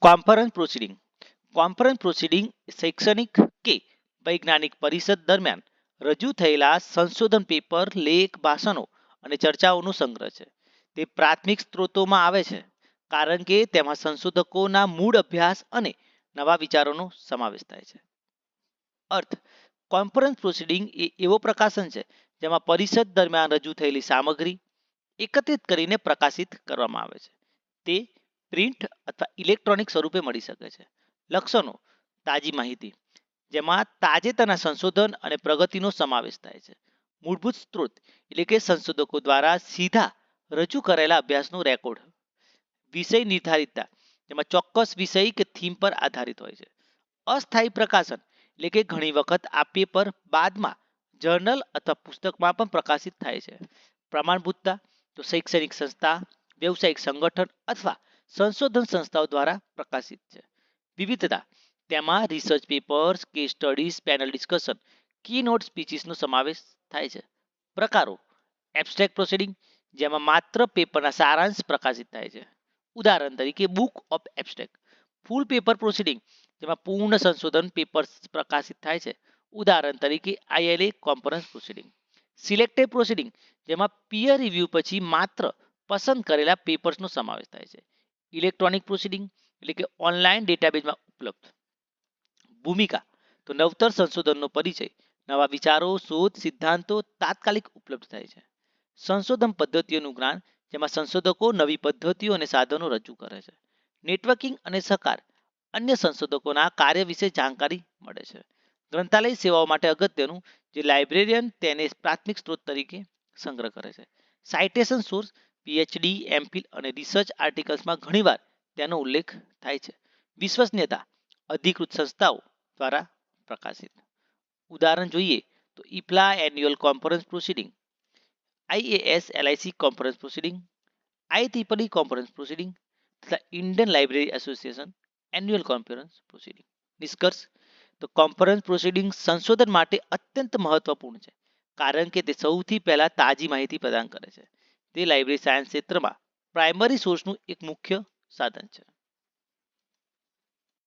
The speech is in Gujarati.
Conference proceeding. કોન્ફરન્સ પ્રોસિડિંગ શૈક્ષણિક કે વૈજ્ઞાનિક પરિષદ દરમિયાન રજૂ થયેલા સંશોધન પેપર, લેખ, ભાષણો અને ચર્ચાઓનો સંગ્રહ છે. તે પ્રાથમિક સ્ત્રોતોમાં આવે છે કારણ કે તેમાં સંશોધકોના મૂળ અભ્યાસ અને નવા વિચારોનો સમાવેશ થાય છે. અર્થ: કોન્ફરન્સ પ્રોસિડિંગ એ એવો પ્રકાશન છે જેમાં પરિષદ દરમિયાન રજૂ થયેલી સામગ્રી એકત્રિત કરીને પ્રકાશિત કરવામાં આવે છે. તે પ્રિન્ટ અથવા ઇલેક્ટ્રોનિક સ્વરૂપે મળી શકે છે. લક્ષણો: તાજી માહિતી, જેમાં તાજેતરના સંશોધન અને પ્રગતિનો સમાવેશ થાય છે. મૂળભૂત સ્ત્રોત એટલે કે સંશોધકો દ્વારા સીધા રજૂ કરેલા અભ્યાસનો રેકોર્ડ. વિષય નિર્ધારિતતા, જેમાં ચોક્કસ વિષય કે થીમ પર આધારિત હોય છે. અસ્થાયી પ્રકાશન એટલે કે ઘણી વખત આ પેપર બાદમાં જર્નલ અથવા પુસ્તકમાં પણ પ્રકાશિત થાય છે. પ્રમાણભૂતતા, તો શૈક્ષણિક સંસ્થા, વ્યવસાયિક સંગઠન અથવા સંશોધન સંસ્થાઓ દ્વારા પ્રકાશિત છે. વિવિધતા, તેમાં research papers, case studies, panel discussion, keynote સ્પીચીસનો સમાવેશ થાય છે. પ્રકારો: એબ્સ્ટ્રેક્ટ પ્રોસિડિંગ, જેમાં માત્ર પેપરના સારાંશ પ્રકાશિત થાય છે. ઉદાહરણ તરીકે book of abstract. Full paper proceeding, જેમાં પૂર્ણ સંશોધન પેપર પ્રકાશિત થાય છે. ઉદાહરણ તરીકે ILA conference proceeding. Selective proceeding, જેમાં પીયર રિવ્યુ પછી માત્ર પસંદ કરેલા પેપર્સનો સમાવેશ થાય છે. ઇલેક્ટ્રોનિક પ્રોસિડિંગ એટલે કે ઓનલાઈન ડેટાબેઝમાં ઉપલબ્ધ. ભૂમિકા: તો નવતર સંશોધનનો પરિચય, નવા વિચારો, શોધ, સિદ્ધાંતો તાત્કાલિક ઉપલબ્ધ થાય છે. સંશોધન પદ્ધતિઓનું જ્ઞાન, જેમાં સંશોધકો નવી પદ્ધતિઓ અને સાધનો રજૂ કરે છે. નેટવર્કિંગ અને સહકાર, અન્ય સંશોધકોના કાર્ય વિશે જાણકારી મળે છે. ગ્રંથાલય સેવાઓ માટે અગત્યનું, જે લાઇબ્રેરિયન તેને પ્રાથમિક સ્ત્રોત તરીકે સંગ્રહ કરે છે. સાઇટેશન સોર્સ: PhD, MPhil અને રિસર્ચ આર્ટિકલ્સમાં ઘણીવાર તેનો ઉલ્લેખ થાય છે. વિશ્વસનીયતા: અધિકૃત સંસ્થાઓ દ્વારા પ્રકાશિત. ઉદાહરણ જોઈએ તો IPLA annual conference proceeding, IAS LIC conference proceeding, IEEE conference proceeding તથા Indian library association annual conference proceeding. નિષ્કર્ષ: તો કોન્ફરન્સ પ્રોસિડિંગ સંશોધન માટે અત્યંત મહત્વપૂર્ણ છે કારણ કે તે સૌથી પહેલા તાજી માહિતી પ્રદાન કરે છે. તે લાઇબ્રેરી સાયન્સ ક્ષેત્રમાં પ્રાઇમરી સોર્સનું એક મુખ્ય સાધન છે.